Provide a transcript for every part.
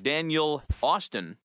Daniel Austin.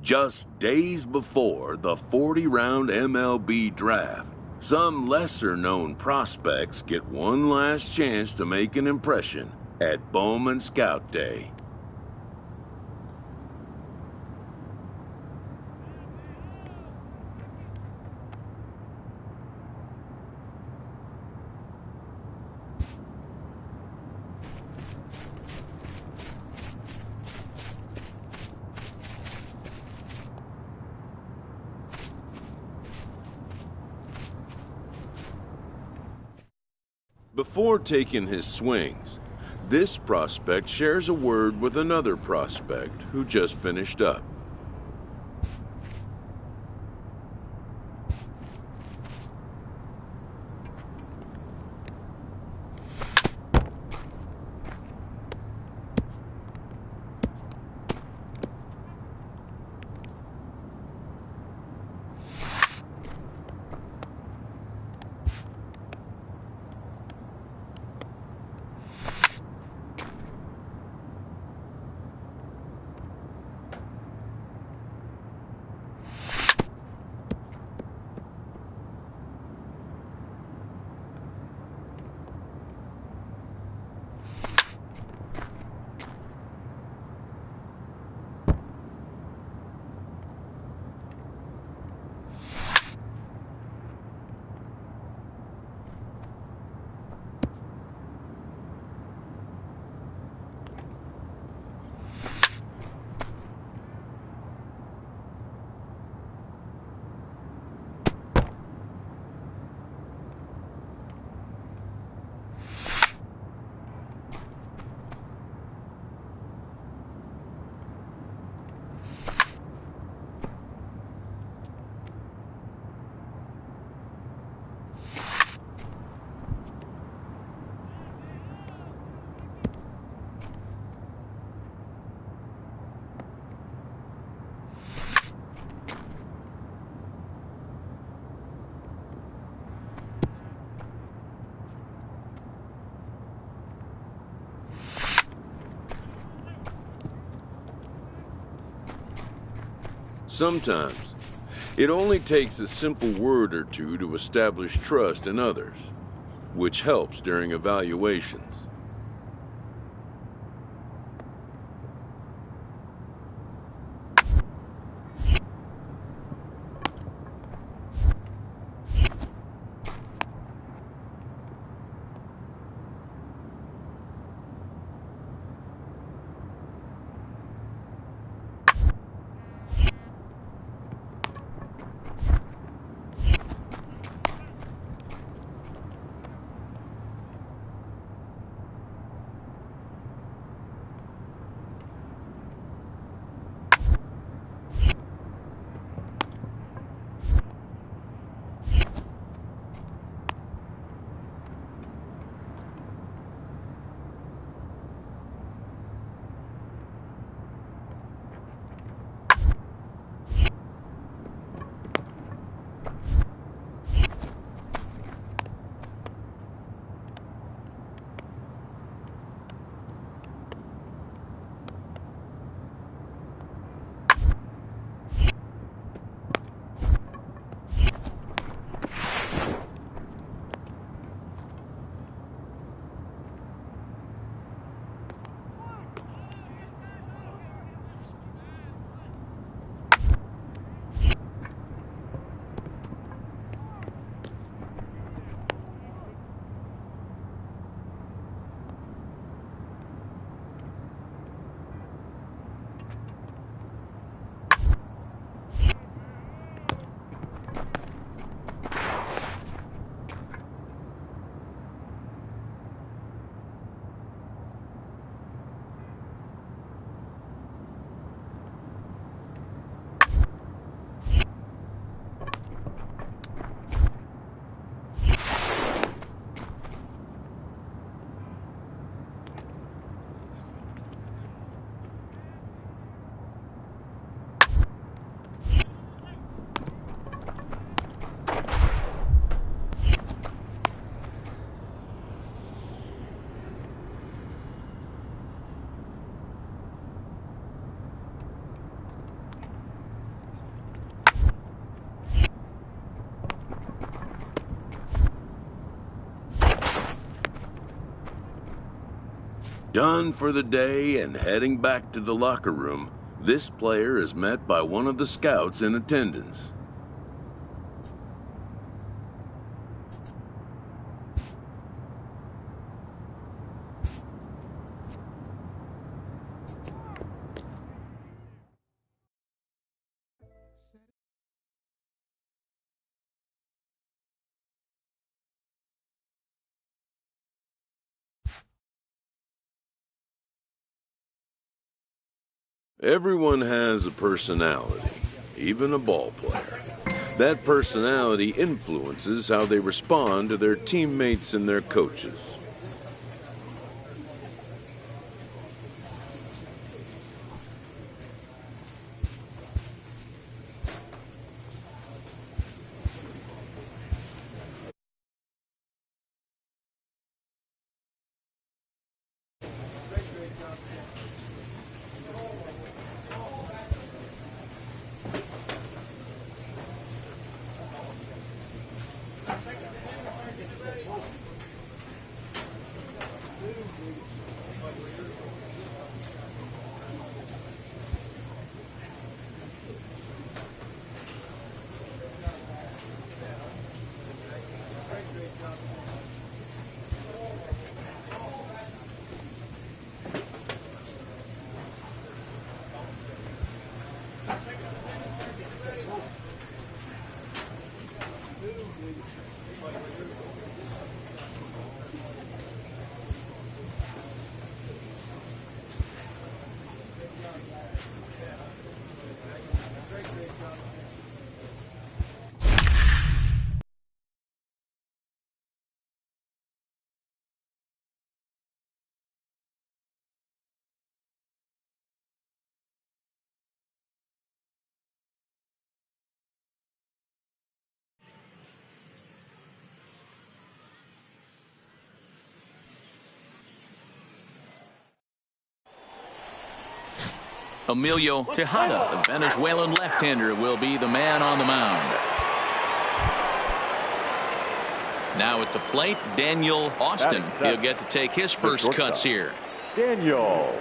Just days before the 40-round MLB draft, some lesser-known prospects get one last chance to make an impression at Bowman Scout Day. Before taking his swings, this prospect shares a word with another prospect who just finished up. Sometimes, it only takes a simple word or two to establish trust in others, which helps during evaluations. Done for the day and heading back to the locker room, this player is met by one of the scouts in attendance. Everyone has a personality, even a ball player. That personality influences how they respond to their teammates and their coaches. Emilio Tejada, the Venezuelan left-hander, will be the man on the mound. Now at the plate, Daniel Austin. He'll get to take his first cuts here. Daniel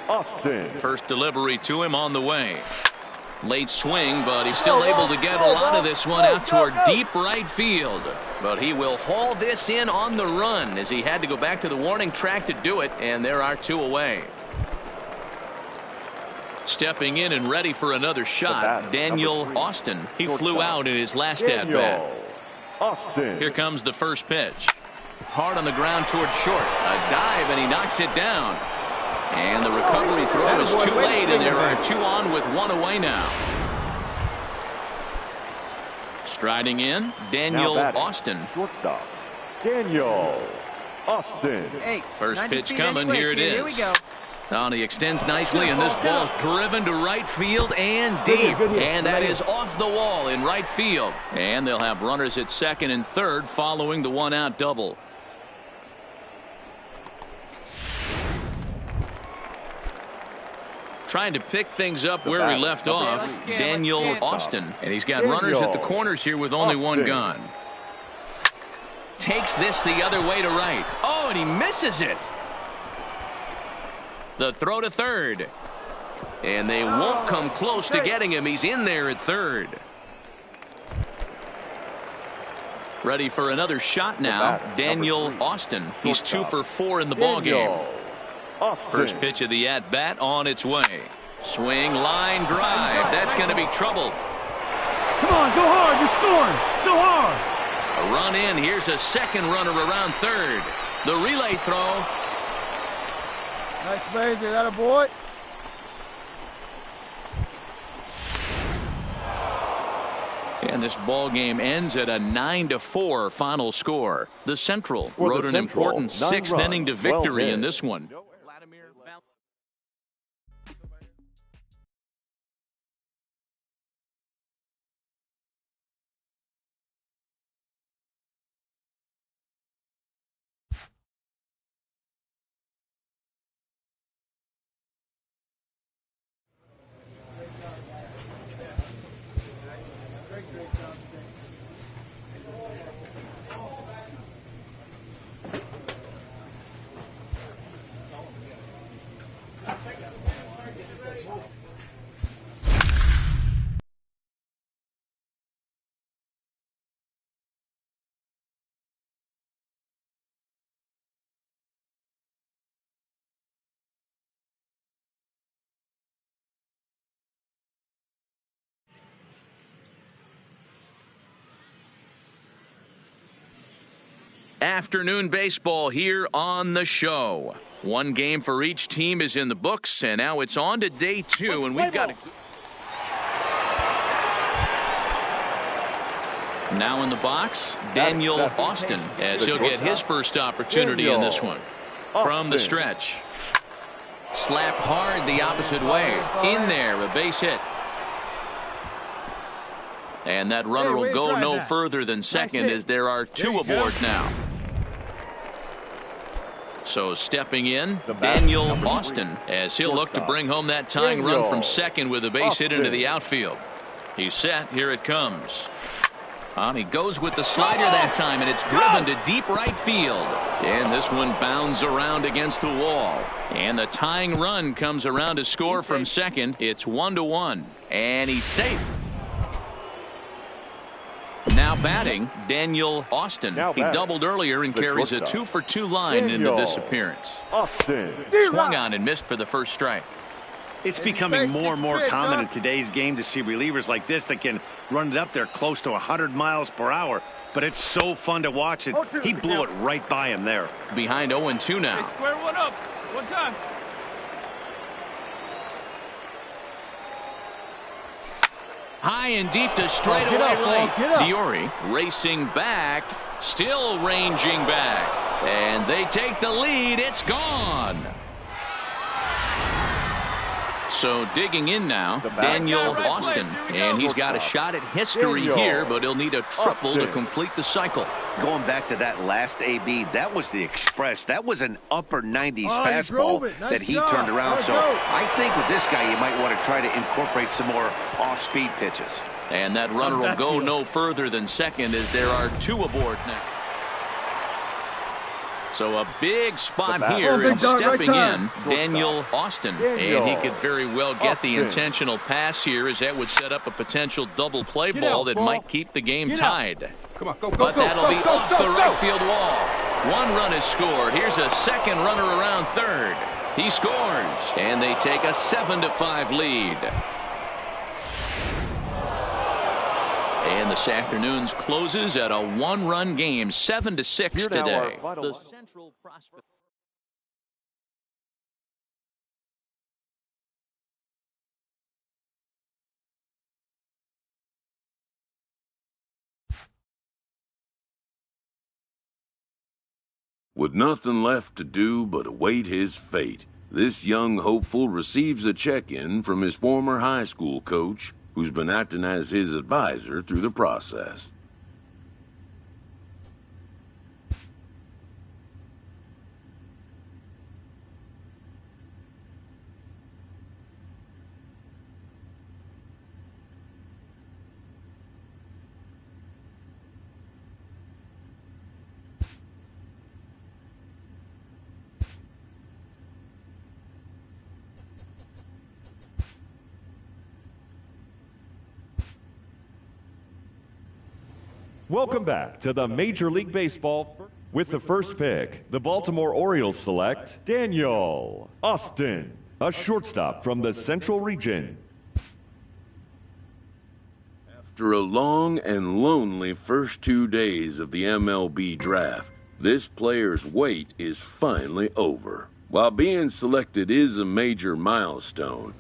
Austin. First delivery to him on the way. Late swing, but he's still able to get a lot of this one out toward deep right field. But he will haul this in on the run as he had to go back to the warning track to do it, and there are two away. Stepping in and ready for another shot, Daniel Austin. He flew out in his last at-bat. Here comes the first pitch. Hard on the ground toward short. A dive, and he knocks it down. And the recovery throw is too late, and there are two on with one away now. Striding in, Daniel Austin. Shortstop, Daniel Austin. First pitch coming. Here it is. Here we go. Oh, and he extends nicely, and this ball's driven to right field and deep. And that is off the wall in right field. And they'll have runners at second and third following the one-out double. Trying to pick things up where we left off, Daniel Austin. And he's got runners at the corners here with only one gone. Takes this the other way to right. Oh, and he misses it. The throw to third. And they won't come close to getting him. He's in there at third. Ready for another shot now, Daniel Austin. He's 2 for 4 in the ballgame. First pitch of the at-bat on its way. Swing, line drive. That's going to be trouble. Come on, go hard. You're scoring. Go hard. A run in. Here's a second runner around third. The relay throw. Nice laser, that a boy. And this ball game ends at a 9-4 final score. The Central rode an important 6th inning to victory in this one. Afternoon baseball here on the show. One game for each team is in the books, and now it's on to day 2, and we've got now in the box, Daniel Austin, as he'll get his first opportunity in this one. From the stretch. Slapped hard the opposite way. In there, a base hit. And that runner will go no further than second, as there are 2 aboard now. So stepping in, Daniel Austin, as he'll look to bring home that tying run from second with a base hit into the outfield. He's set. Here it comes. And he goes with the slider that time, and it's driven to deep right field. And this one bounds around against the wall. And the tying run comes around to score from second. It's 1-1. And he's safe. Now batting, Daniel Austin. He doubled earlier and carries a 2-for-2 line into this appearance. Swung on and missed for the first strike. It's becoming more and more common in today's game to see relievers like this that can run it up there close to 100 miles per hour. But it's so fun to watch it. He blew it right by him there. Behind 0-2 now. Hey, square one up. One time. High and deep to straightaway right. Diori racing back, still ranging back. And they take the lead. It's gone. So digging in now, Daniel Austin, and he's got a shot at history here, but he'll need a triple to complete the cycle. Going back to that last AB, that was the express. That was an upper 90s fastball that he turned around. So I think with this guy, you might want to try to incorporate some more off-speed pitches. And that runner will go no further than second, as there are 2 aboard now. So a big spot here, and stepping in, Daniel Austin. And he could very well get the intentional pass here, as that would set up a potential double play ball that might keep the game tied. But that'll be off the right field wall. 1 run is scored. Here's a second runner around third. He scores, and they take a 7-5 lead. And this afternoon's closes at a 1-run game, 7-6 today. The Central Prospect. With nothing left to do but await his fate, this young hopeful receives a check-in from his former high school coach, who's been acting as his advisor through the process. Welcome back to the Major League Baseball. With the first pick, the Baltimore Orioles select Daniel Austin, a shortstop from the Central Region. After a long and lonely first 2 days of the MLB draft, this player's wait is finally over. While being selected is a major milestone,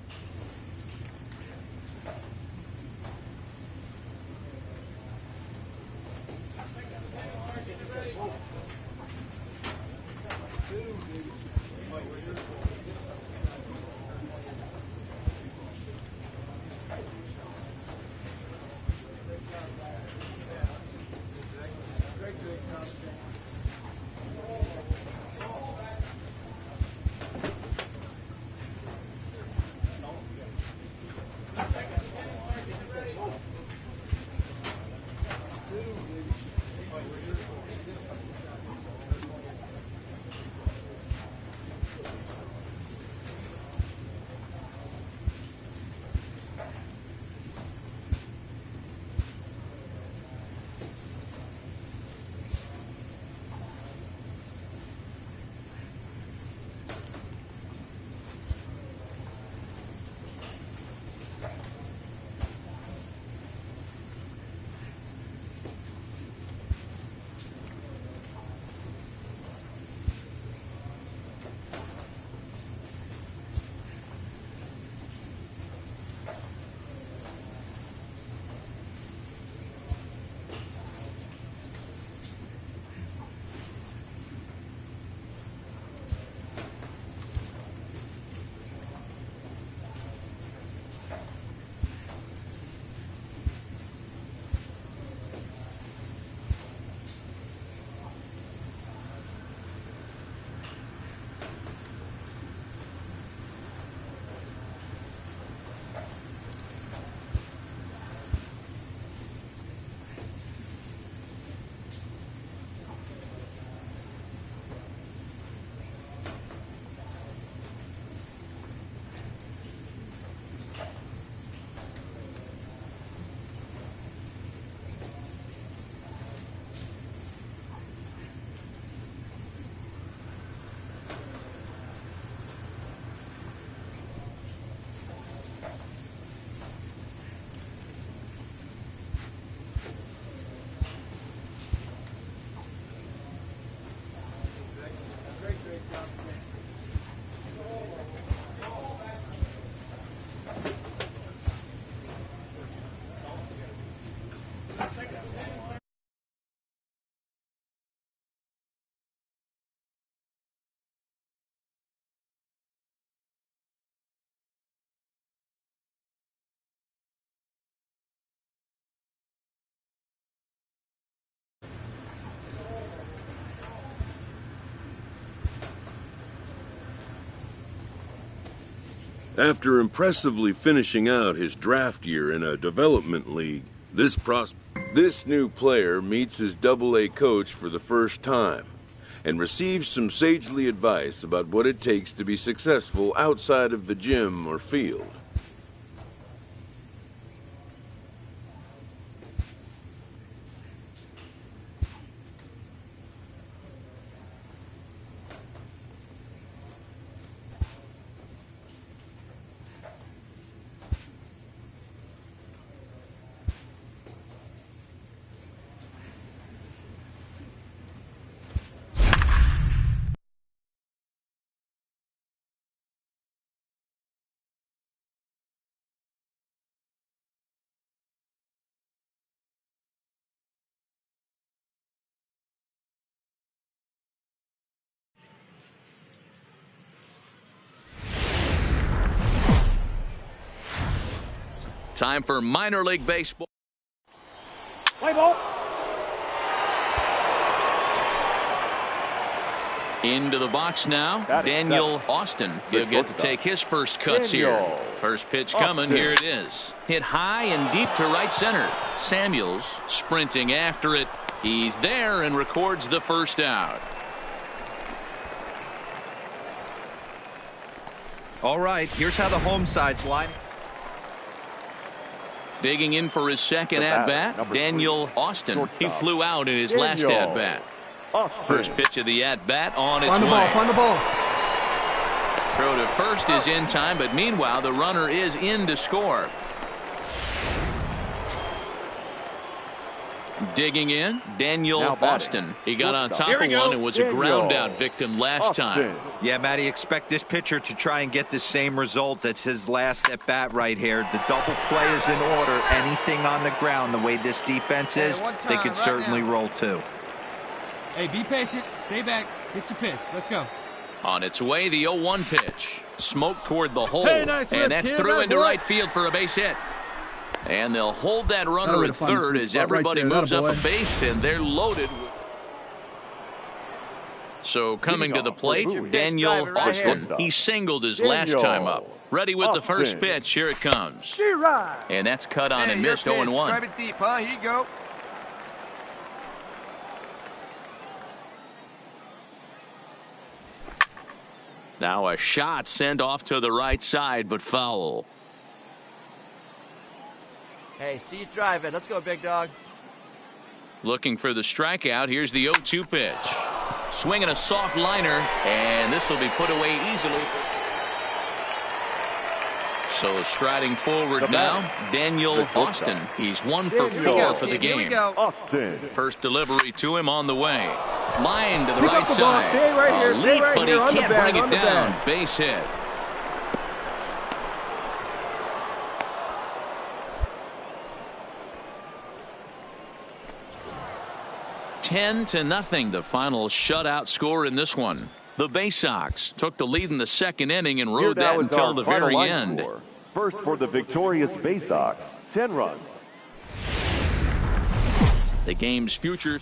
After impressively finishing out his draft year in a development league, this new player meets his Double-A coach for the first time and receives some sagely advice about what it takes to be successful outside of the gym or field. Time for minor league baseball. Play ball. Into the box now, Daniel Austin. He'll get to take his first cuts here. First pitch coming, here it is. Hit high and deep to right center. Samuels sprinting after it. He's there and records the first out. All right, here's how the home side's line. Digging in for his second at-bat, Daniel Austin. He flew out in his last at-bat. First pitch of the at-bat on its way. Find the ball. Throw to first is in time, but meanwhile the runner is in to score. Digging in, Daniel Austin. He got on top of one and was a ground-out victim last time. Yeah, Matty, expect this pitcher to try and get the same result. That's his last at-bat right here. The double play is in order. Anything on the ground, the way this defense is, they could certainly roll too. Hey, be patient. Stay back. Hit your pitch. Let's go. On its way, the 0-1 pitch. Smoke toward the hole. Hey, nice and that's kid. through Nice into work. right field for a base hit. And they'll hold that runner at third as everybody right there. moves up a base, and they're loaded. So coming to the plate, Daniel Austin. He singled his last time up. Ready with the first pitch. Here it comes. And that's cut on and missed 0-1. Drive it deep, huh? Here you go. Now a shot sent off to the right side, but foul. Hey, see you drive it. Let's go, big dog. Looking for the strikeout. Here's the 0-2 pitch. Swinging a soft liner, and this will be put away easily. So striding forward now, Daniel Austin. He's 1 for 4 for the game. Austin. First delivery to him on the way. Line to the Pick right up the ball. side. Stay right here. Stay Leap, right but here. he On the can't bag, bring on it the down. bag. Base hit. (10-0), the final shutout score in this one. The Bay Sox took the lead in the second inning and rode that until the very end. First for the victorious Bay Sox, 10 runs. The game's future.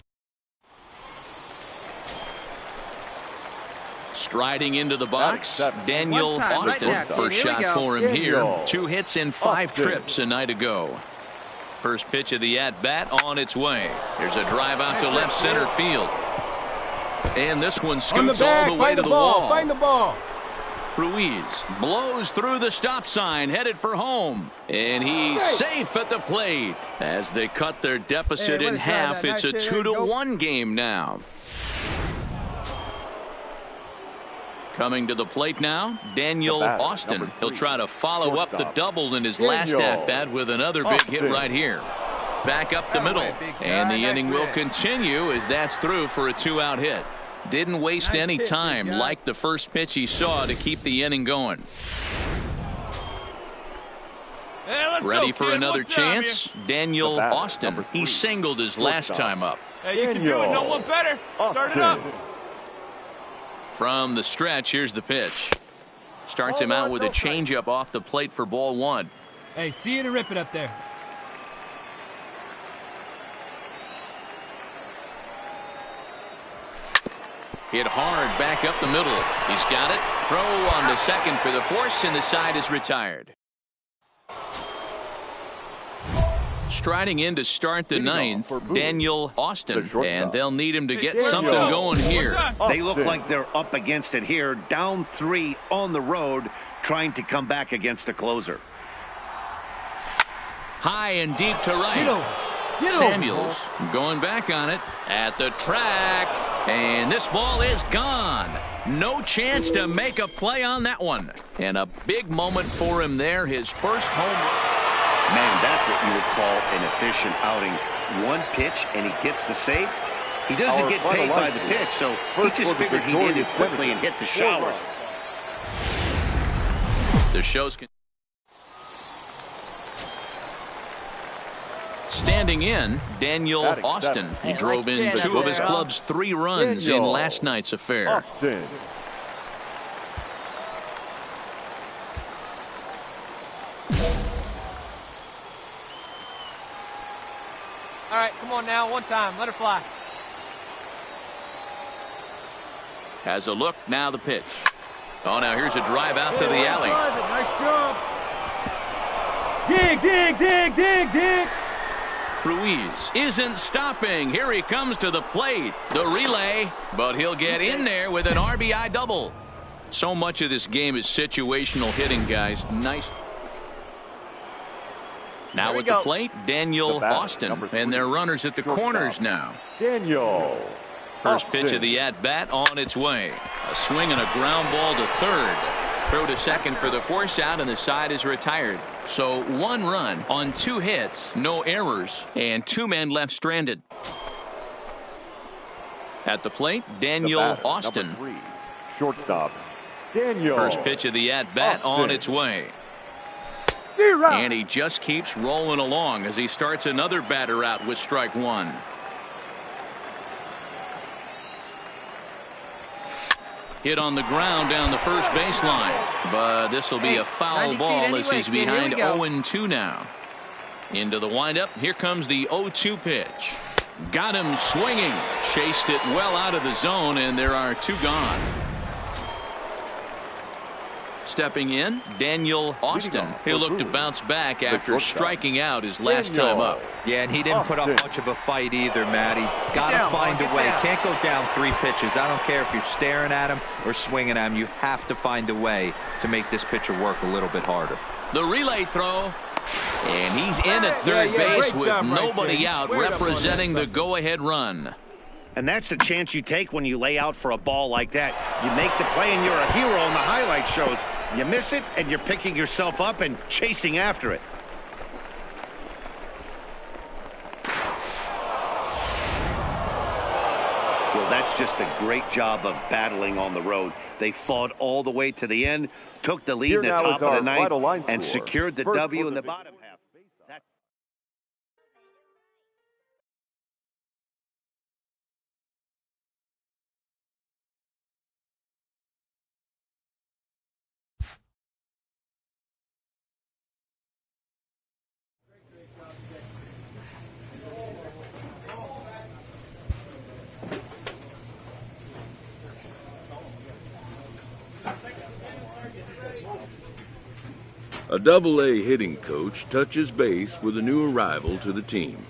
Striding into the box, Daniel Austin. First shot for him here. 2 hits in 5 trips a night ago. First pitch of the at-bat on its way. There's a drive out to left center field. And this one scoots all the way to the wall. Find the ball. Ruiz blows through the stop sign, headed for home. And he's safe at the plate. As they cut their deficit in half, it's a 2-1 game now. Coming to the plate now, Daniel Austin. He'll try to follow up the double in his last at-bat with another big hit right here. Back up the middle, and the inning will continue as that's through for a 2-out hit. Didn't waste any time, like the first pitch he saw, to keep the inning going. Ready for another chance? Daniel Austin. He singled his last time up. Hey, you can do it. No one better. Start it up. From the stretch, here's the pitch. Starts him out with a changeup off the plate for ball one. Hey, see you to rip it up there. Hit hard back up the middle. He's got it. Throw on to second for the force, and the side is retired. Striding in to start the ninth, Daniel Austin, and they'll need him to get something going here. They look like they're up against it here, down 3 on the road, trying to come back against a closer. High and deep to right. Samuels going back on it at the track, and this ball is gone. No chance to make a play on that one. And a big moment for him there, his first home run. Man, that's what you would call an efficient outing. One pitch, and he gets the save. He doesn't get paid by the pitch, so he just figured he'd hit it quickly and hit the showers. The show's standing in, Daniel Austin. He drove in 2 of his club's 3 runs in last night's affair. All right, come on now, one time, let her fly. Has a look, now the pitch. Oh, now here's a drive out to the alley. Nice job. Dig, dig, dig, dig, dig. Ruiz isn't stopping. Here he comes to the plate. The relay, but he'll get in there with an RBI double. So much of this game is situational hitting, guys. Nice. Now at the plate, Daniel Austin, and their runners at the corners now. Daniel. First pitch of the at-bat on its way. A swing and a ground ball to third. Throw to second for the force out, and the side is retired. So 1 run on 2 hits, no errors, and 2 men left stranded. At the plate, Daniel Austin. Shortstop, Daniel. First pitch of the at-bat on its way. And he just keeps rolling along as he starts another batter out with strike 1. Hit on the ground down the first baseline, but this will be a foul ball as he's behind 0-2 now. Into the windup, here comes the 0-2 pitch. Got him swinging, chased it well out of the zone, and there are 2 gone. Stepping in, Daniel Austin. He'll look to bounce back after striking out his last time up. Yeah, and he didn't put up much of a fight either, Matty. Got to find a way. Can't go down 3 pitches. I don't care if you're staring at him or swinging at him. You have to find a way to make this pitcher work a little bit harder. The relay throw. And he's in at third base with nobody out, representing the go-ahead run. And that's the chance you take when you lay out for a ball like that. You make the play and you're a hero on the highlight shows. You miss it and you're picking yourself up and chasing after it. Well, that's just a great job of battling on the road. They fought all the way to the end, took the lead in the top of the ninth, and secured the W in the bottom half. A Double-A hitting coach touches base with a new arrival to the team.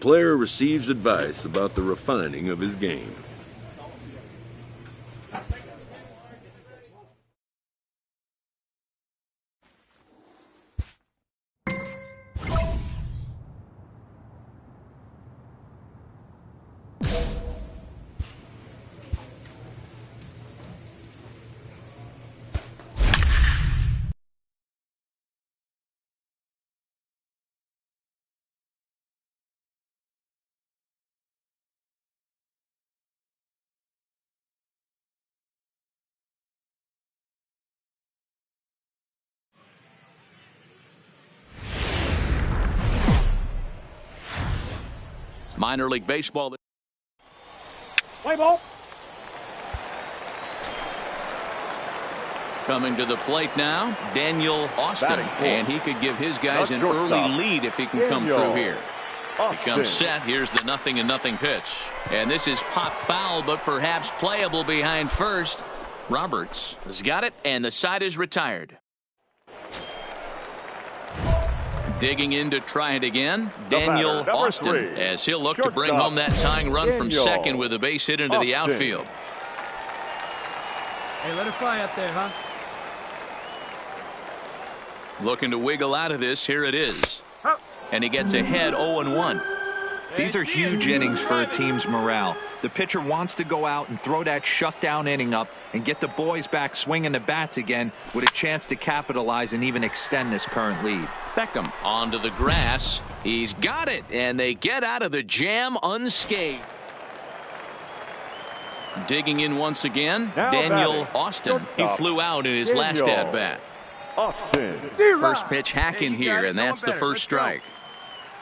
player receives advice about the refining of his game. Minor League Baseball. Play ball. Coming to the plate now, Daniel Austin. And he could give his guys an early lead if he can come through here. He comes set. Here's the 0-0 pitch. And this is pop foul, but perhaps playable behind first. Roberts has got it, and the side is retired. Digging in to try it again, Daniel Austin, as he'll look to bring home that tying run from second with a base hit into the outfield. Hey, let it fly up there, huh? Looking to wiggle out of this. Here it is. And he gets ahead 0-1. These are huge innings for a team's morale. The pitcher wants to go out and throw that shutdown inning up and get the boys back swinging the bats again with a chance to capitalize and even extend this current lead. Beckham onto the grass. He's got it, and they get out of the jam unscathed. Digging in once again, Daniel Austin. He flew out in his last at-bat. First pitch hack in here, and that's the first strike.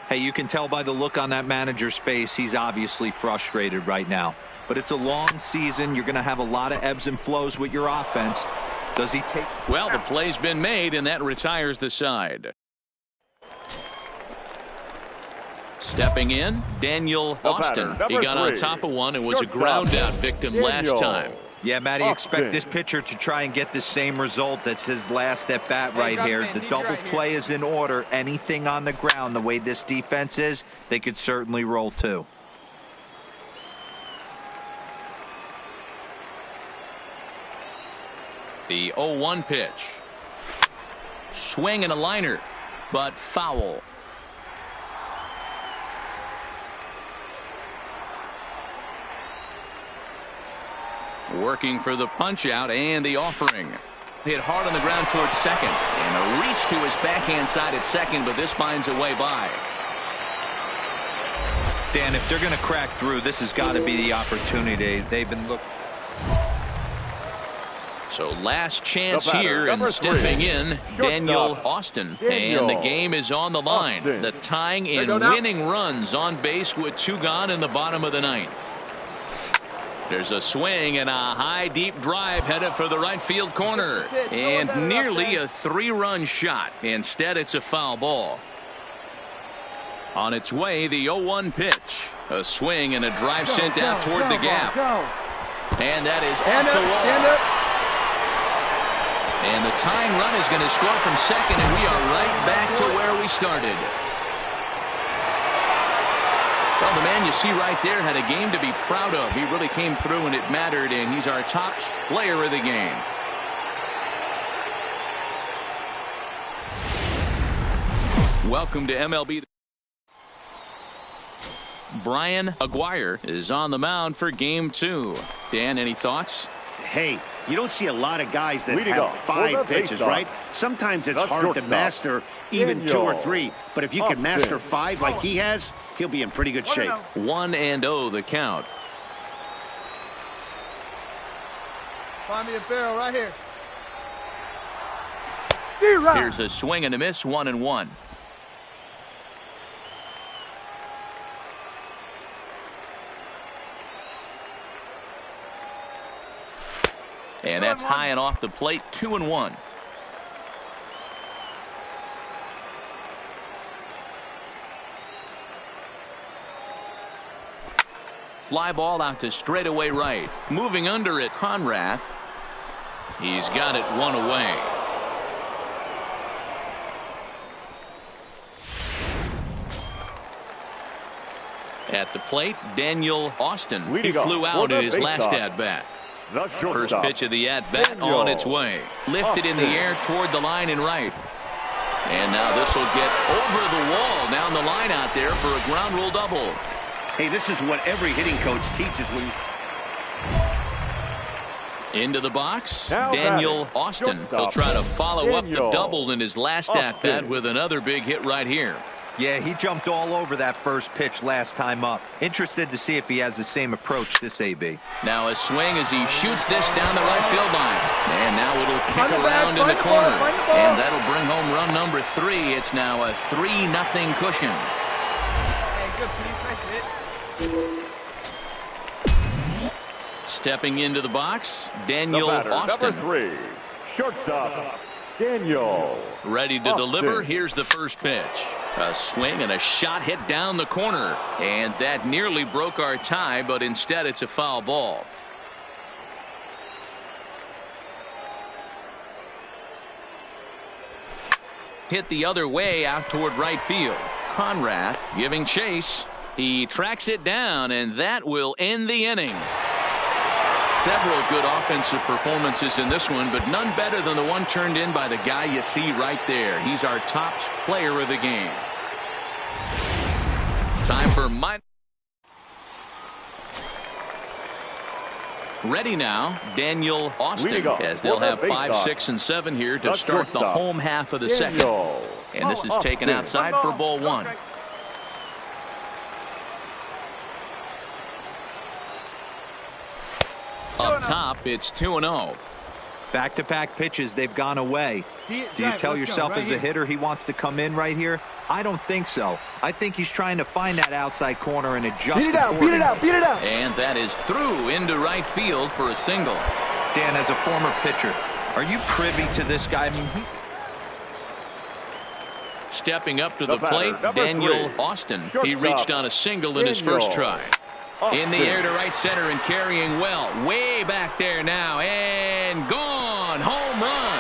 Hey, you can tell by the look on that manager's face, he's obviously frustrated right now. But it's a long season. You're going to have a lot of ebbs and flows with your offense. Does he take? Well, the play's been made, and that retires the side. Stepping in, Daniel Austin. He got on top of one and was a ground out victim last time. Yeah, Matty, expect this pitcher to try and get the same result. That's his last at bat right here. The double play is in order. Anything on the ground, the way this defense is, they could certainly roll too. The 0-1 pitch. Swing and a liner, but foul. Working for the punch out and the offering. Hit hard on the ground towards second, and a reach to his backhand side at second, but this finds a way by. Dan, if they're going to crack through, this has got to be the opportunity. They've been looking. So last chance here, and stepping in, Daniel Austin. And the game is on the line. The tying and winning runs on base with 2 gone in the bottom of the 9th. There's a swing and a high deep drive headed for the right field corner, and nearly a 3-run shot. Instead, it's a foul ball. On its way, the 0-1 pitch. A swing and a drive sent out toward the gap. And that is off the wall. And the tying run is going to score from second, and we are right back to where we started. Well, the man you see right there had a game to be proud of. He really came through and it mattered, and he's our top player of the game. Welcome to MLB. Brian Aguirre is on the mound for game 2. Dan, any thoughts? Hey, you don't see a lot of guys that have 5 pitches, right? Sometimes it's hard to master even 2 or 3. But if you can master 5 like he has, he'll be in pretty good shape. 1-0 the count. Find me a barrel right here. Here's a swing and a miss, 1-1. And that's high and off the plate, 2-1. Fly ball out to straightaway right. Moving under it, Conrath. He's got it 1 away. At the plate, Daniel Austin. He flew out in his last at-bat. First pitch of the at-bat on its way. Lifted in the air toward the line and right. And now this will get over the wall down the line out there for a ground rule double. Hey, this is what every hitting coach teaches when into the box, Daniel Austin. He'll try to follow up the double in his last at-bat with another big hit right here. Yeah, he jumped all over that first pitch last time up. Interested to see if he has the same approach this AB. Now a swing as he shoots this down the right field line. And now it'll kick around in the corner. And that'll bring home run number 3. It's now a 3-0 cushion. Stepping into the box, Daniel Austin. Number 3, shortstop, Daniel. Ready to deliver. Here's the first pitch. A swing and a shot hit down the corner. And that nearly broke our tie, but instead it's a foul ball. Hit the other way out toward right field. Conrath giving chase. He tracks it down, and that will end the inning. Several good offensive performances in this one, but none better than the one turned in by the guy you see right there. He's our top player of the game. Time for ready now, Daniel Austin, as they'll have 5, 6, and 7 here to start the home half of the second. And this is taken outside for ball 1. Up top, it's 2-0. Back-to-back pitches, they've gone away. Do you tell yourself as a hitter he wants to come in right here? I don't think so. I think he's trying to find that outside corner and adjust. Beat it out, beat it out, beat it out. And that is through into right field for a single. Dan, as a former pitcher, are you privy to this guy? I mean, stepping up to the plate, Daniel Austin. He reached on a single in his first try. In the air to right center and carrying well. Way back there now. And gone. Home run.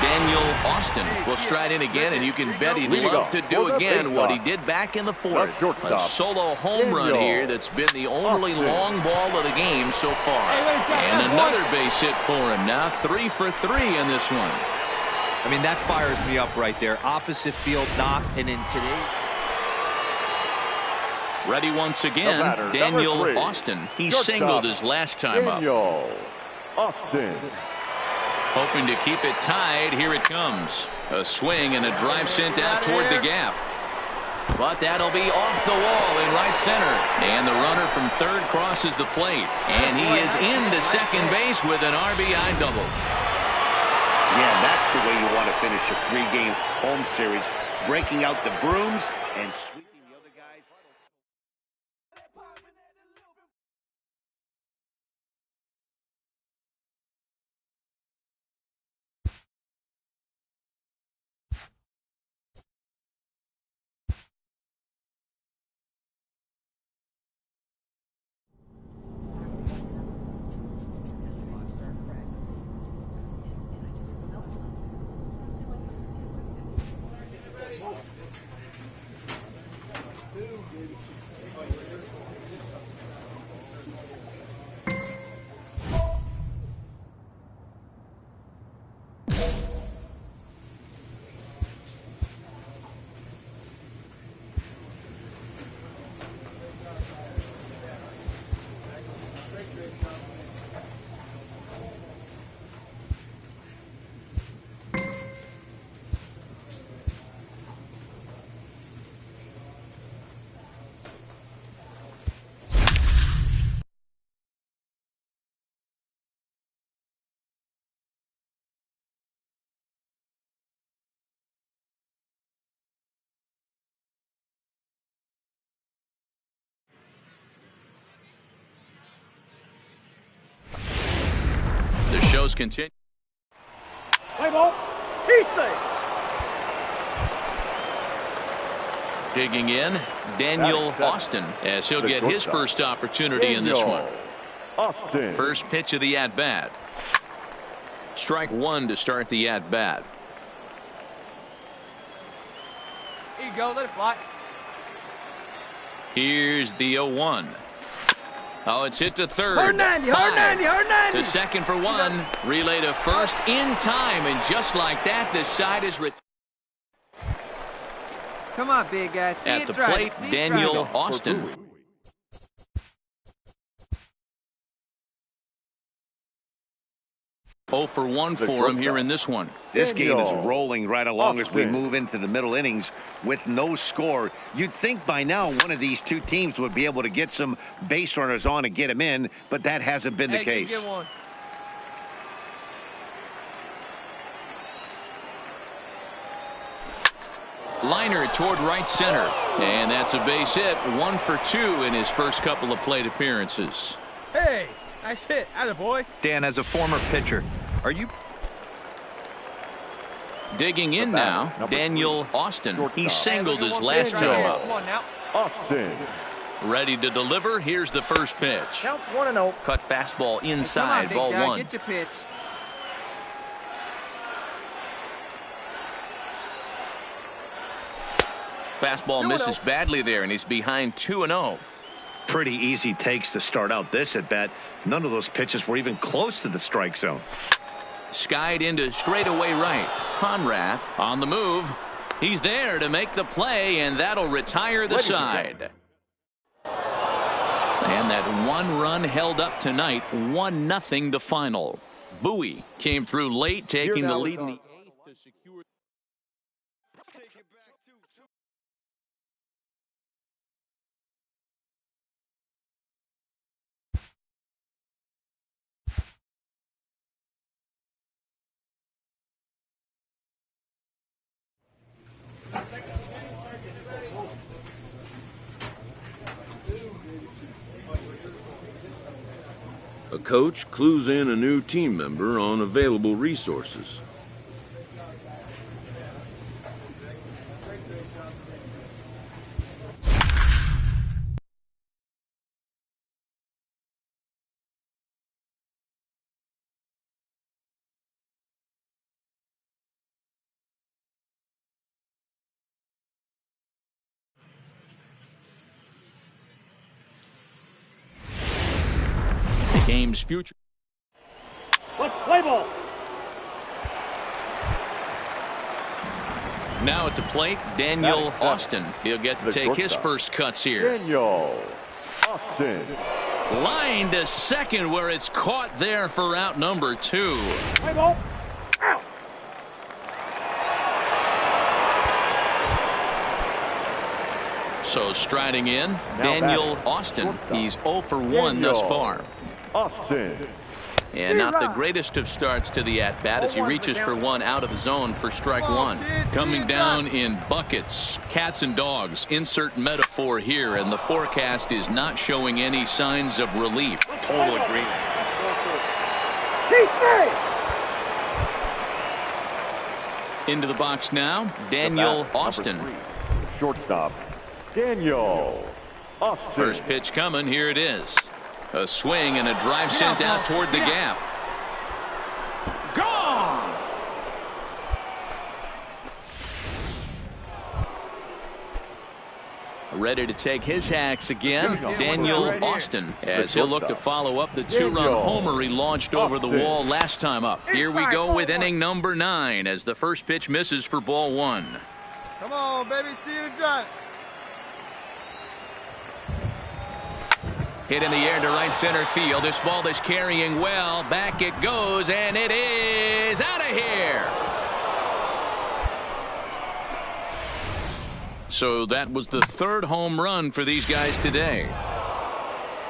Daniel Austin will stride in again, and you can bet he'd love to do again what he did back in the 4th. A solo home run here that's been the only long ball of the game so far. And another base hit for him now. 3 for 3 in this one. I mean, that fires me up right there. Opposite field knock, and in today's... Ready once again, Daniel Austin. He singled his last time up. Daniel Austin. Hoping to keep it tied. Here it comes. A swing and a drive sent out toward the gap. But that'll be off the wall in right center. And the runner from third crosses the plate. And he is into second base with an RBI double. Yeah, that's the way you want to finish a 3-game home series. Breaking out the brooms and sweeping the other guys. The shows continue. Play ball. He's safe. Digging in, Daniel Austin, as he'll get his first opportunity in this one. Austin. First pitch of the at-bat. Strike 1 to start the at-bat. go. Let it fly. Here's the 0-1. Oh, it's hit to third. Hard 90, hard 90, hard 90. To second for one. Relay to first in time. And just like that, this side is retired. Come on, big guy. See At it the drive plate, it. See it Daniel drive it. Austin. 0 for 1 for him here in this one. This game is rolling right along as we move into the middle innings with no score. You'd think by now one of these two teams would be able to get some base runners on and get them in, but that hasn't been the case. Get one. Liner toward right center. And that's a base hit. 1 for 2 in his first couple of plate appearances. Hey, nice hit. Attaboy. Dan, as a former pitcher, are you... Digging in now, Daniel Austin. He singled his last time up. Come on now. Austin. Ready to deliver. Here's the first pitch. Count 1-0. Cut fastball inside, Come on, ball big guy. 1. Get your pitch. Fastball misses badly there, and he's behind 2-0. Pretty easy takes to start out this at bat. None of those pitches were even close to the strike zone. Skied into straightaway right. Conrath on the move. He's there to make the play, and that'll retire the side. And that one run held up tonight. 1-0 the final. Bowie came through late, taking the lead in the 8th to secure. A coach clues in a new team member on available resources. Game's future. Play ball. Now at the plate, Daniel Austin. He'll get to take his first cuts here. Daniel Austin. Line to second where it's caught there for out number 2. Play ball. Out. So striding in, Daniel Austin. He's 0 for 1 thus far. Austin. And not the greatest of starts to the at-bat as he reaches for one out of the zone for strike 1. Coming down in buckets, cats and dogs. Insert metaphor here, and the forecast is not showing any signs of relief. Total agreement. Into the box now, Daniel Austin. Shortstop, Daniel Austin. First pitch coming, here it is. A swing and a drive sent out toward the gap. Gone. Ready to take his hacks again, Daniel Austin, as he'll look to follow up the 2-run homer he launched over the wall last time up. Here we go with inning number 9 as the first pitch misses for ball 1. Come on, baby. See you in the drive. Hit in the air to right center field. This ball is carrying well. Back it goes, and it is out of here. So that was the 3rd home run for these guys today.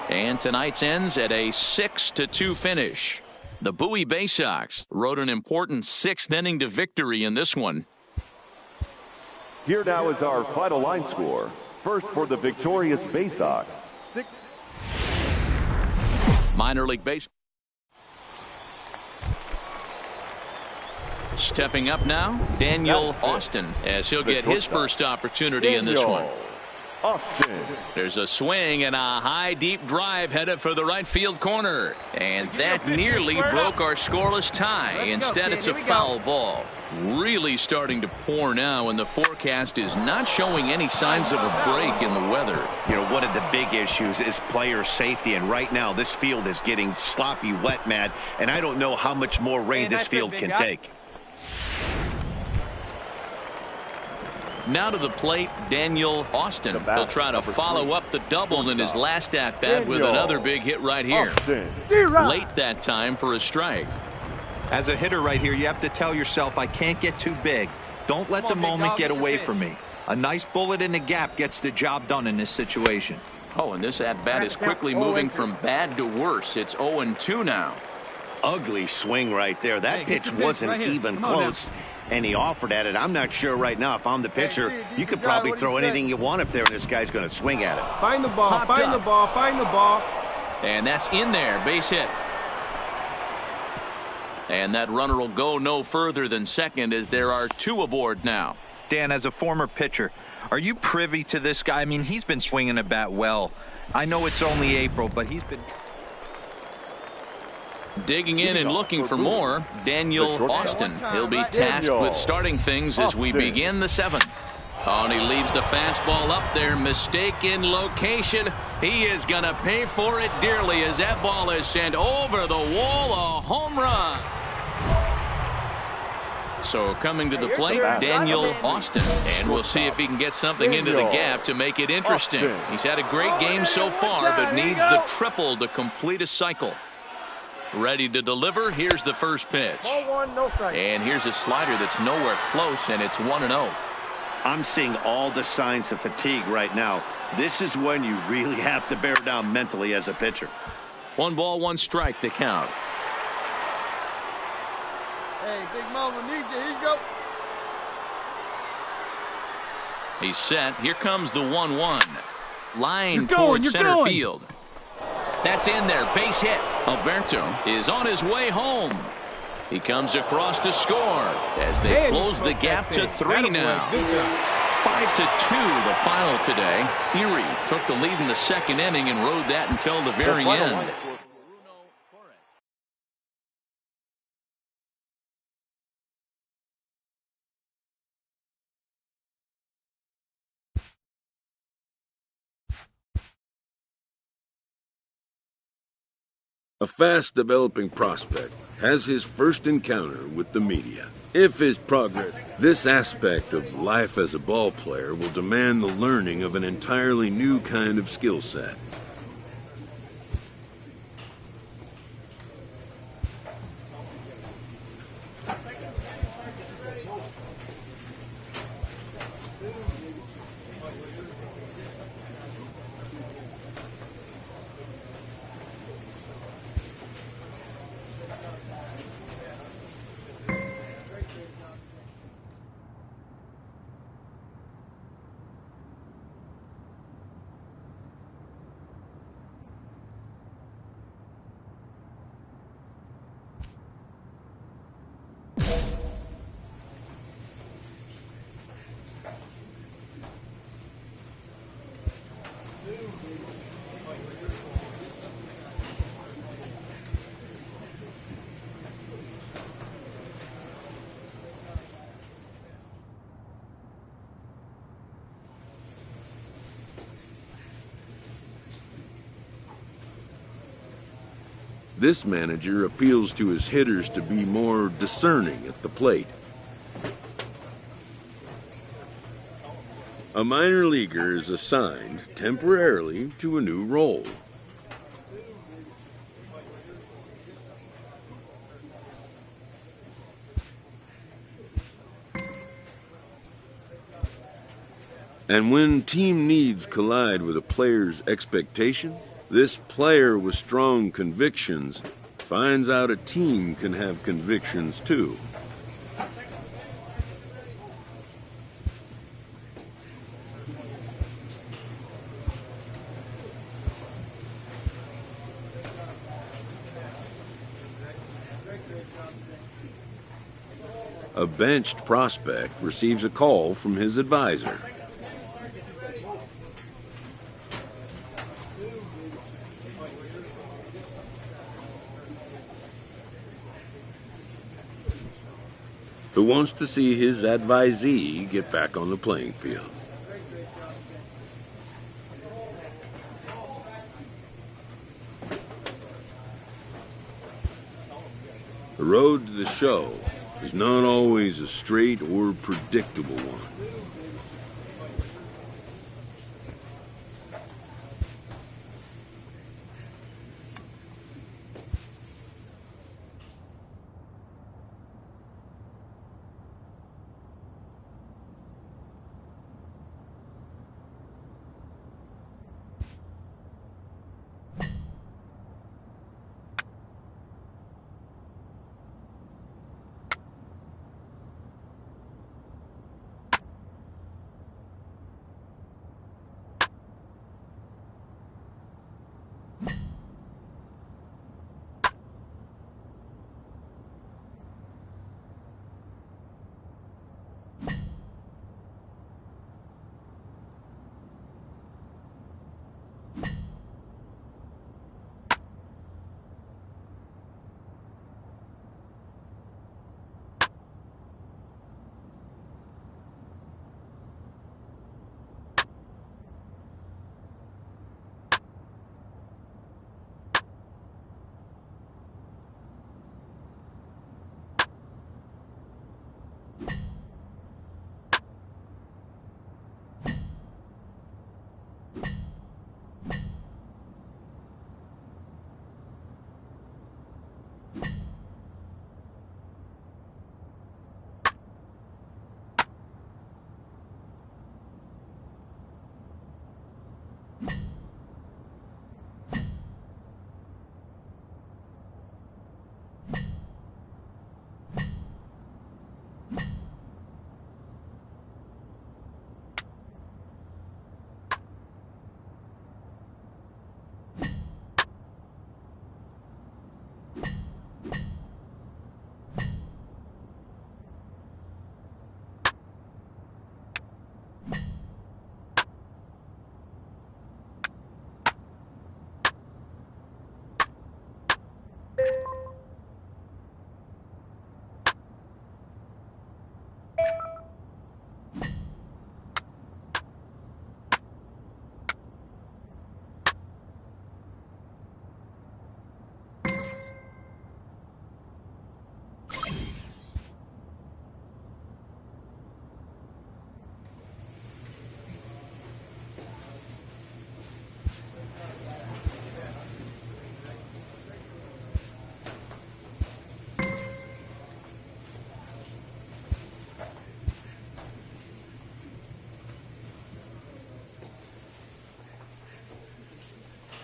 And tonight's ends at a 6-2 finish. The Bowie Bay Sox rode an important 6th inning to victory in this one. Here now is our final line score. First for the victorious Bay Sox. Minor League Baseball. Stepping up now, Daniel Austin, as he'll get his first opportunity in this one. Austin. There's a swing and a high deep drive headed for the right field corner. And that nearly broke our scoreless tie. Instead, it's a foul ball. Really starting to pour now, and the forecast is not showing any signs of a break in the weather. You know, one of the big issues is player safety, and right now this field is getting sloppy wet, Matt, and I don't know how much more rain this field can take. Now to the plate, Daniel Austin. He'll try to follow up the double in his last at-bat with another big hit right here. Late that time for a strike. As a hitter right here, you have to tell yourself, I can't get too big. Don't let the moment get away from me. A nice bullet in the gap gets the job done in this situation. Oh, and this at-bat is quickly moving from bad to worse. It's 0-2 now. Ugly swing right there. That pitch wasn't even close, and he offered at it. I'm not sure right now if I'm the pitcher. You could probably throw anything you want up there, and this guy's going to swing at it. Find the ball, find the ball, find the ball. And that's in there, base hit. And that runner will go no further than second as there are 2 aboard now. Dan, as a former pitcher, are you privy to this guy? I mean, he's been swinging a bat well. I know it's only April, but he's been digging in and looking for more. Daniel Austin. He'll be tasked with starting things as we begin the 7th. Oh, and he leaves the fastball up there. Mistaken location. He is going to pay for it dearly as that ball is sent over the wall. A home run. So coming to the plate, Daniel Austin. And we'll see if he can get something into the gap to make it interesting. He's had a great game so far, but needs the triple to complete a cycle. Ready to deliver. Here's the first pitch. And here's a slider that's nowhere close, and it's 1-0. I'm seeing all the signs of fatigue right now. This is when you really have to bear down mentally as a pitcher. 1 ball, 1 strike, the count. Hey, Big Mama needs you. Here you go. He's set. Here comes the 1-1. Line towards center field. That's in there. Base hit. Alberto is on his way home. He comes across to score as they close the gap to 3 now. 5-2 the final today. Erie took the lead in the 2nd inning and rode that until the very end. A fast-developing prospect has his first encounter with the media. If his progress, this aspect of life as a ball player will demand the learning of an entirely new kind of skill set. This manager appeals to his hitters to be more discerning at the plate. A minor leaguer is assigned temporarily to a new role. And when team needs collide with a player's expectations, this player with strong convictions finds out a team can have convictions too. A benched prospect receives a call from his advisor. who wants to see his advisee get back on the playing field. The road to the show is not always a straight or predictable one.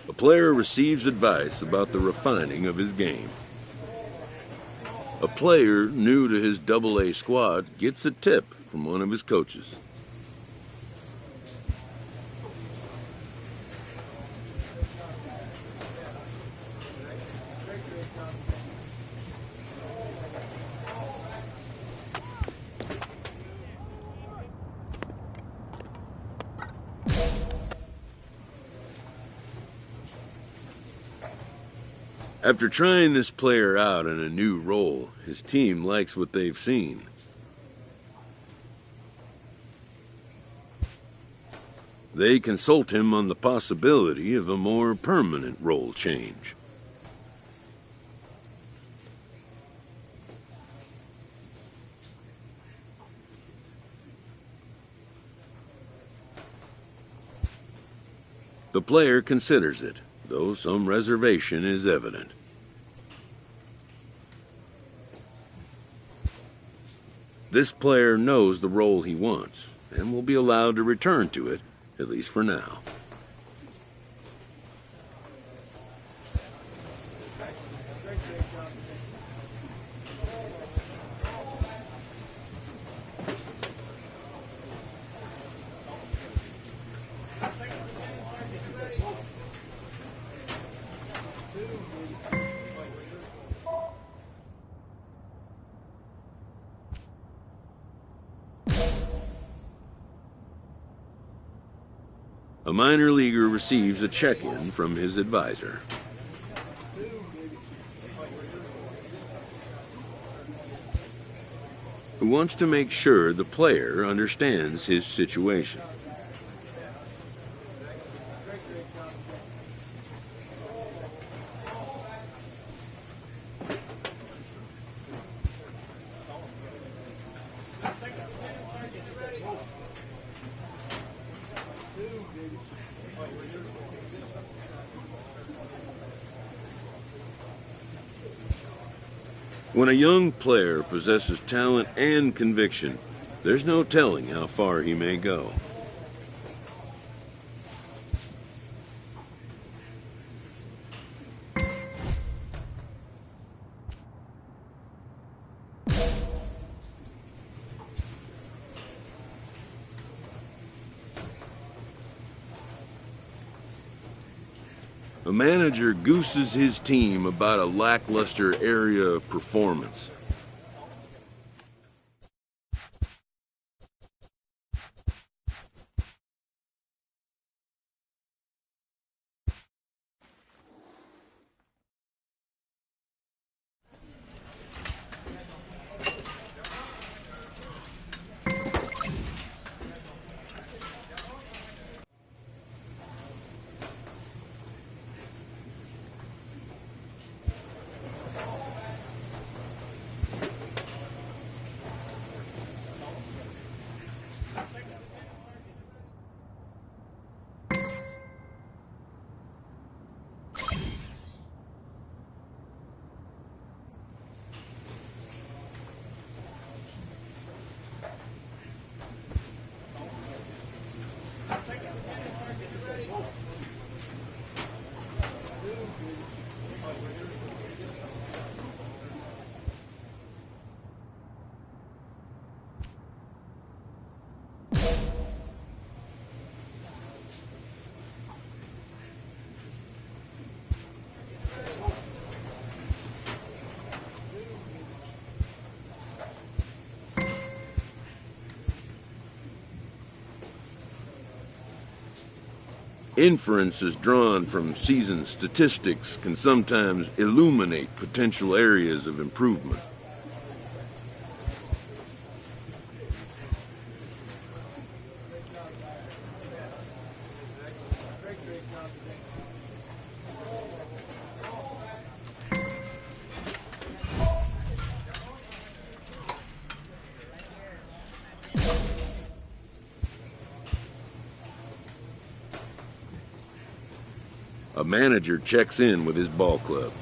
A player receives advice about the refining of his game. A player new to his AA squad gets a tip from one of his coaches. After trying this player out in a new role, his team likes what they've seen. They consult him on the possibility of a more permanent role change. The player considers it, though some reservation is evident. This player knows the role he wants, and will be allowed to return to it, at least for now. A minor leaguer receives a check-in from his advisor. who wants to make sure the player understands his situation. When a young player possesses talent and conviction, there's no telling how far he may go. A manager gooses his team about a lackluster area of performance. Inferences drawn from season statistics can sometimes illuminate potential areas of improvement. A manager checks in with his ball club.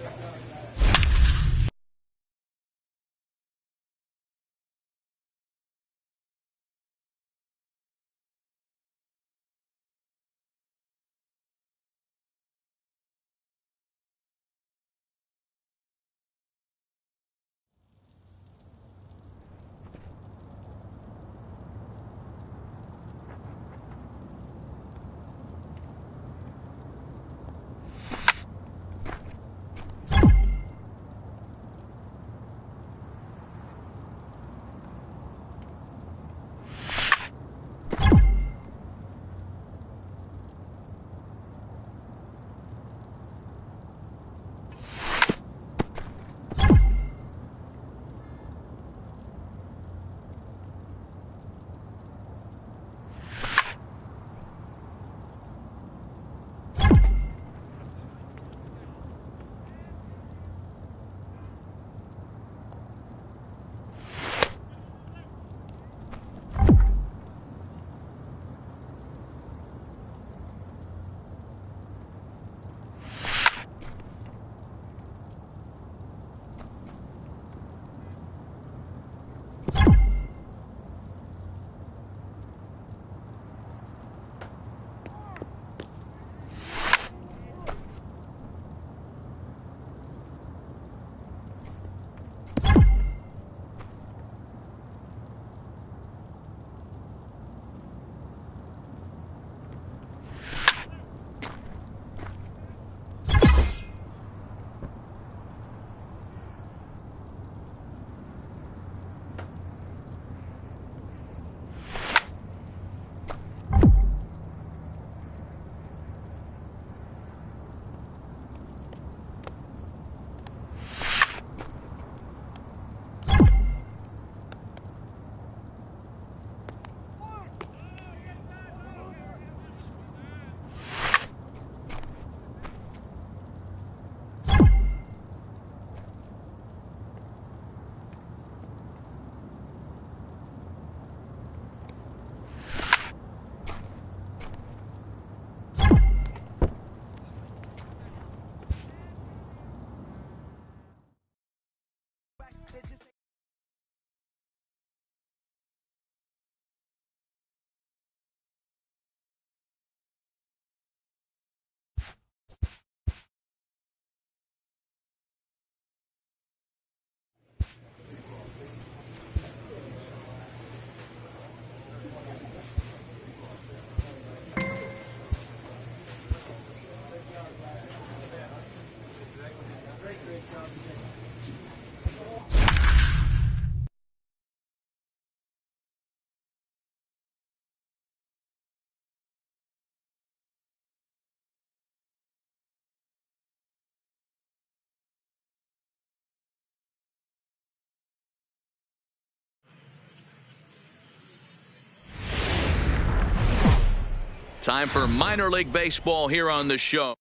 Time for minor league baseball here on the show.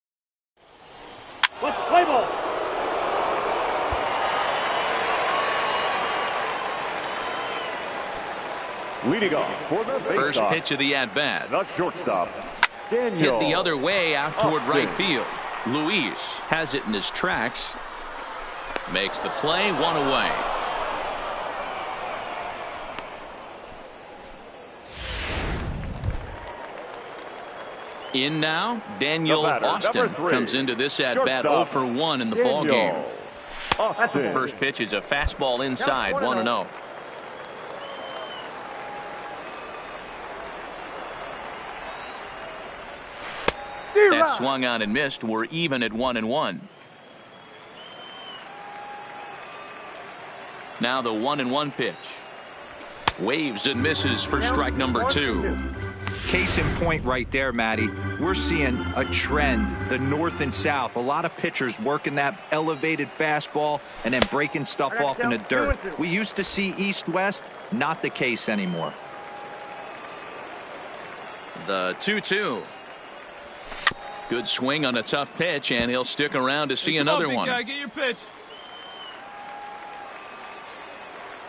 Let's play ball. Leading off for the First pitch of the at-bat. The shortstop, Daniel. Hit the other way out toward right field. Luis has it in his tracks. Makes the play, one away. In now, Daniel Austin comes into this at-bat 0 for 1 in the ball game. First pitch is a fastball inside, 1-0. That swung on and missed. We're even at 1-1. Now the 1-1 pitch. Waves and misses for strike number 2. Case in point right there, Matty. We're seeing a trend, the north and south. A lot of pitchers working that elevated fastball and then breaking stuff off in the dirt. We used to see east-west, not the case anymore. The 2-2. Good swing on a tough pitch, and he'll stick around to see another one. Get your pitch.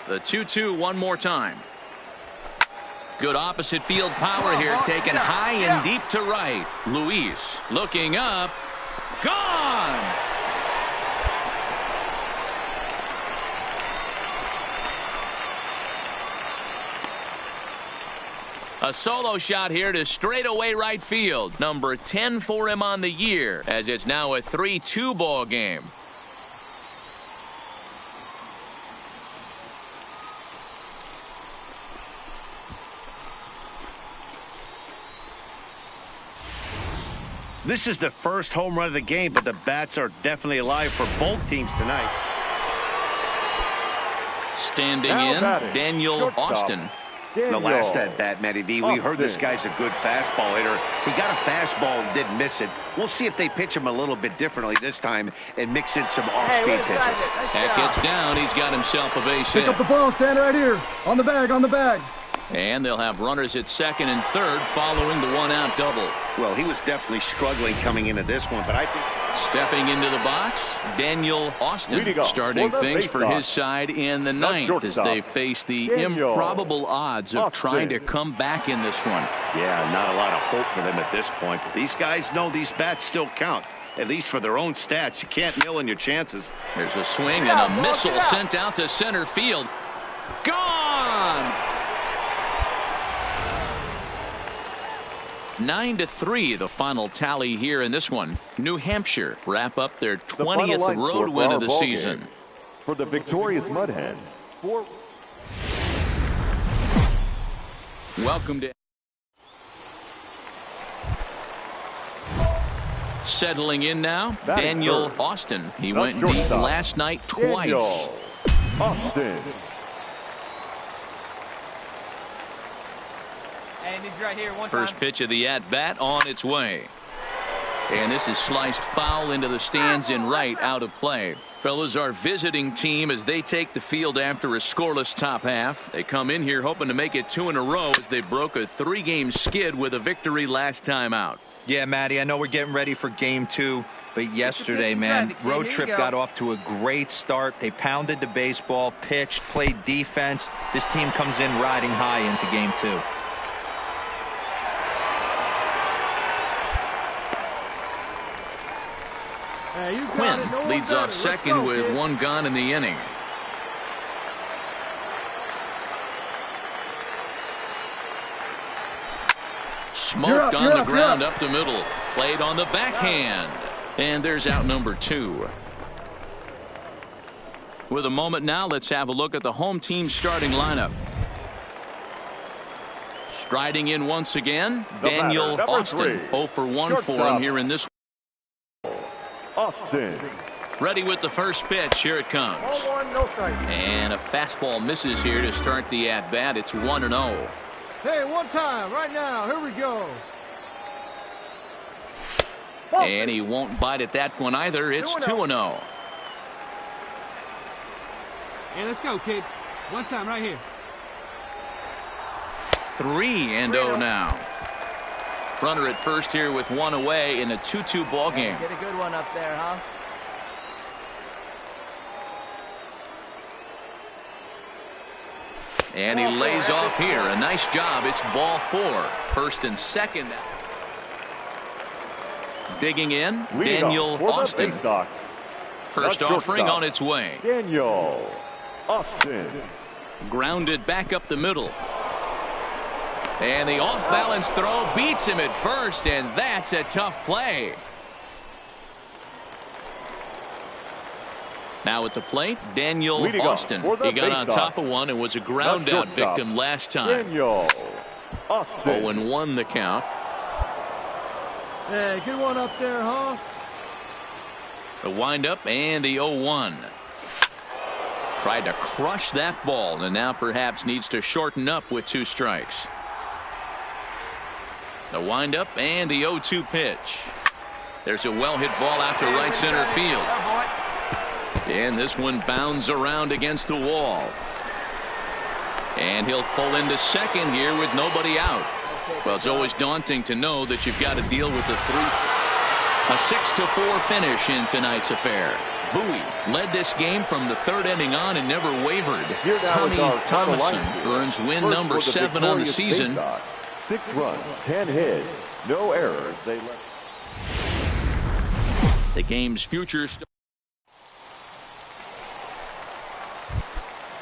The 2-2 one more time. Good opposite field power here, taken high and deep to right. Luis looking up. Gone! A solo shot here to straightaway right field. Number 10 for him on the year, as it's now a 3-2 ball game. This is the first home run of the game, but the bats are definitely alive for both teams tonight. Standing in, Daniel Austin. The last at bat, Matty V, we heard this guy's a good fastball hitter. He got a fastball and didn't miss it. We'll see if they pitch him a little bit differently this time and mix in some off-speed pitches. That gets down. He's got himself a base hit. Pick up the ball, stand right here. On the bag, on the bag. And they'll have runners at second and third following the one-out double. Well, he was definitely struggling coming into this one, but I think... Stepping into the box, Daniel Austin starting things for his side in the ninth as they face the improbable odds of trying to come back in this one. Yeah, not a lot of hope for them at this point. But these guys know these bats still count, at least for their own stats. You can't mill in your chances. There's a swing and a missile sent out to center field. Gone! 9-3 the final tally here in this one. New Hampshire wrap up their 20th road win of the season. For the victorious Mud Hens. Welcome to settling in now, Daniel Austin. He went deep last night twice. Austin. And he's right here, one First time. pitch of the at-bat on its way. And this is sliced foul into the stands in right, out of play. Fellas, our visiting team as they take the field after a scoreless top half. They come in here hoping to make it 2 in a row as they broke a 3-game skid with a victory last time out. Yeah, Matty, I know we're getting ready for game 2, but yesterday, man, road trip got off to a great start. They pounded the baseball, pitched, played defense. This team comes in riding high into game 2. Quinn leads off second with 1 gone in the inning. Smoked on the ground up the middle. Played on the backhand. And there's out number 2. With a moment now, let's have a look at the home team starting lineup. Striding in once again, Daniel Austin. 0 for 1 for him here in this one. Austin. Ready with the first pitch. Here it comes. And a fastball misses here to start the at-bat. It's 1-0. Hey, one time, right now. Here we go. And he won't bite at that one either. It's 2-0. Hey, let's go, kid. One time, right here. 3-0 now. Runner at first here with one away in a 2-2 ball game. Get a good one up there, huh? And he lays off here. A nice job. It's ball 4. First and second. Digging in, Daniel Austin. First offering on its way. Daniel Austin. Grounded back up the middle. And the off-balance throw beats him at first, and that's a tough play. Now at the plate, Daniel Austin. He got on top of one and was a ground-out victim last time. Daniel Austin. 0-1 the count. Hey, good one up there, huh? The windup and the 0-1. Tried to crush that ball, and now perhaps needs to shorten up with 2 strikes. The windup and the 0-2 pitch. There's a well-hit ball out to right center field. And this one bounds around against the wall. And he'll pull into second here with nobody out. Well, it's always daunting to know that you've got to deal with a 6-4 finish in tonight's affair. Bowie led this game from the 3rd inning on and never wavered. Tommy Thomason earns win number 7 on the season. 6 runs, 10 hits, no errors. The game's future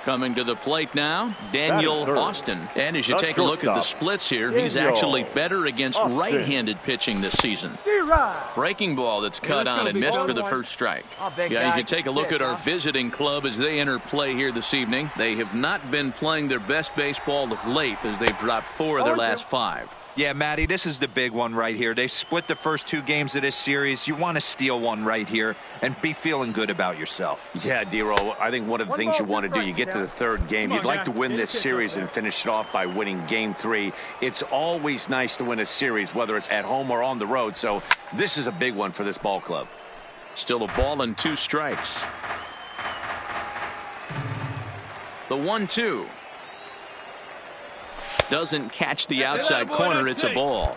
coming to the plate now, Daniel Austin. And as you take a look at the splits here, he's actually better against right-handed pitching this season. Breaking ball that's cut on and missed for the first strike. Yeah, as you take a look at our visiting club as they enter play here this evening, they have not been playing their best baseball of late as they've dropped 4 of their last 5. Yeah, Matty, this is the big one right here. They've split the first 2 games of this series. You want to steal one right here and be feeling good about yourself. Yeah, Dero, I think one of the things you want to do, you get to the 3rd game, you'd like to win this series and finish it off by winning game 3. It's always nice to win a series, whether it's at home or on the road. So this is a big one for this ball club. Still a ball and 2 strikes. The 1-2. Doesn't catch the outside corner. It's a ball.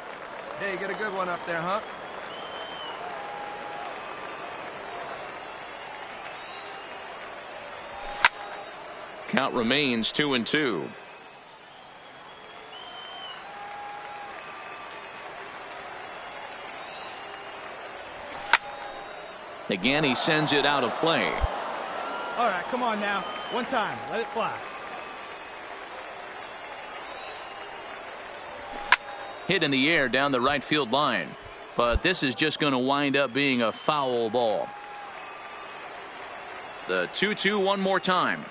Hey, get a good one up there, huh? Count remains 2-2. Again, he sends it out of play. All right, come on now. One time. Let it fly. Hit in the air down the right field line, but this is just going to wind up being a foul ball. The 2-2 one more time.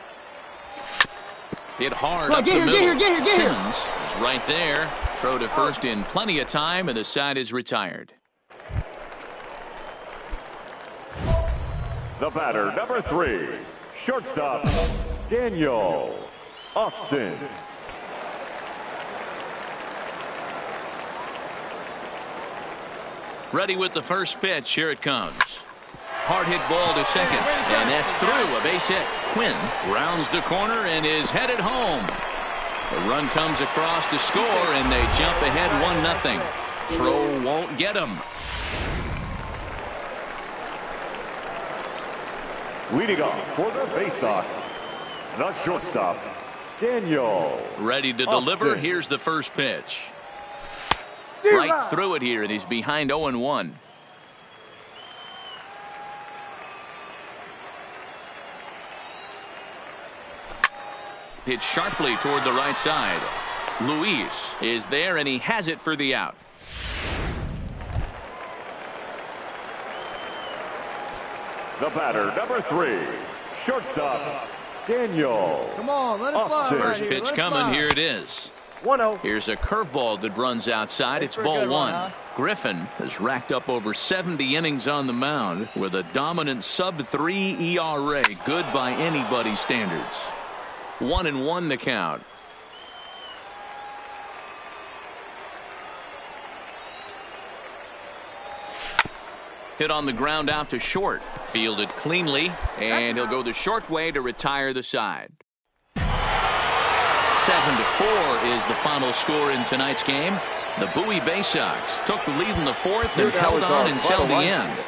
Hit hard up the middle. Simmons is right there. Throw to first in plenty of time, and the side is retired. The batter, number 3, shortstop, Daniel Austin. Ready with the first pitch. Here it comes. Hard hit ball to second, and that's through. A base hit. Quinn rounds the corner and is headed home. The run comes across to score, and they jump ahead 1-0. Throw won't get him. Leading off for the Bay Sox, the shortstop, Daniel Ready to Austin. deliver. Here's the first pitch. Right through it here, and he's behind 0-1. Hit sharply toward the right side. Luis is there, and he has it for the out. The batter, number 3, shortstop, Daniel Come on, let it fly. Austin. Right First here. pitch Let it coming. fly. Here it is. 1-0. Here's a curveball that runs outside. It's ball 1. Griffin has racked up over 70 innings on the mound with a dominant sub-3 ERA. Good by anybody's standards. 1-1 the count. Hit on the ground out to short. Fielded cleanly, and he'll go the short way to retire the side. 7-4 is the final score in tonight's game. The Bowie Bay Sox took the lead in the fourth and held on until the end.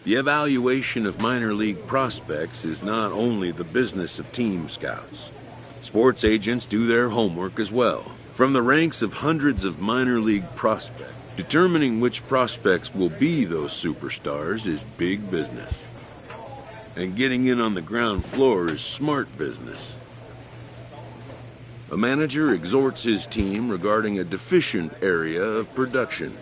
The evaluation of minor league prospects is not only the business of team scouts. Sports agents do their homework as well. From the ranks of hundreds of minor league prospects, determining which prospects will be those superstars is big business. And getting in on the ground floor is smart business. A manager exhorts his team regarding a deficient area of production.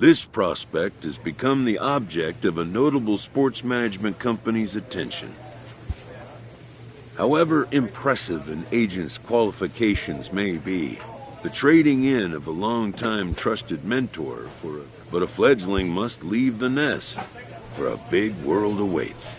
This prospect has become the object of a notable sports management company's attention. However impressive an agent's qualifications may be, the trading in of a long-time trusted mentor but a fledgling must leave the nest, for a big world awaits.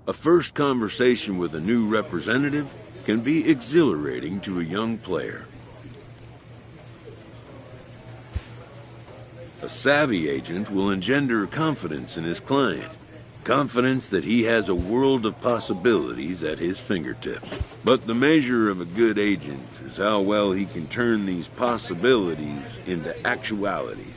A first conversation with a new representative can be exhilarating to a young player. A savvy agent will engender confidence in his client, confidence that he has a world of possibilities at his fingertips. But the measure of a good agent is how well he can turn these possibilities into actualities.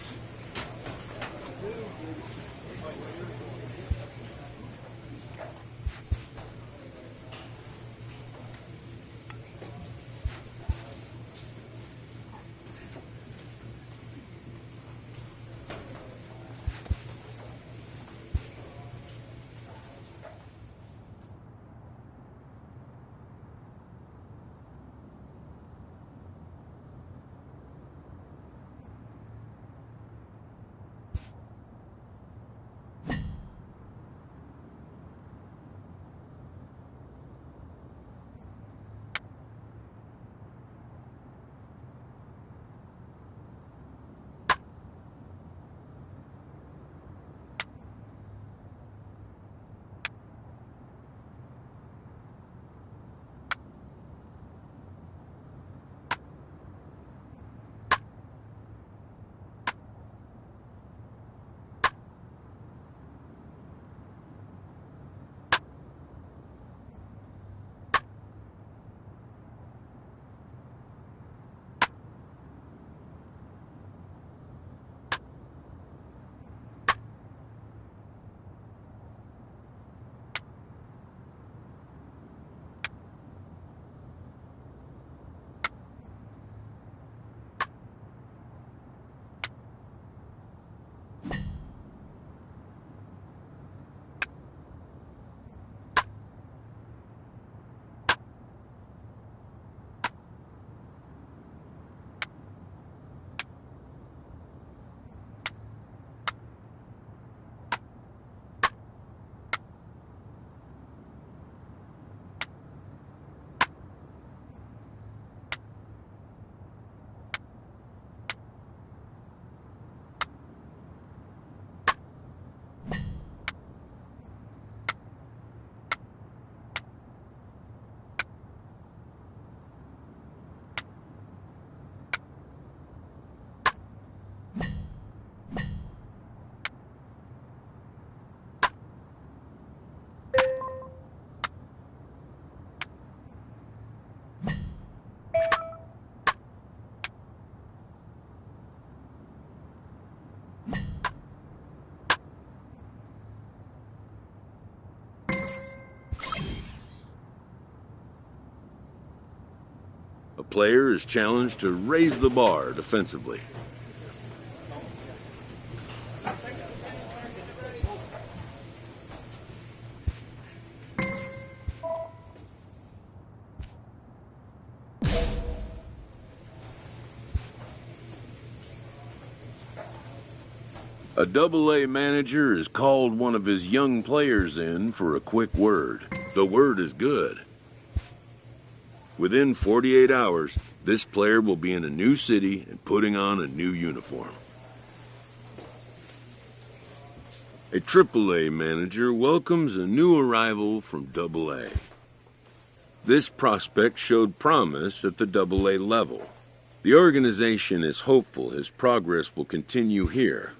A player is challenged to raise the bar defensively. A Double-A manager has called one of his young players in for a quick word. The word is good. Within 48 hours, this player will be in a new city and putting on a new uniform. A Triple-A manager welcomes a new arrival from Double-A. This prospect showed promise at the Double-A level. The organization is hopeful his progress will continue here,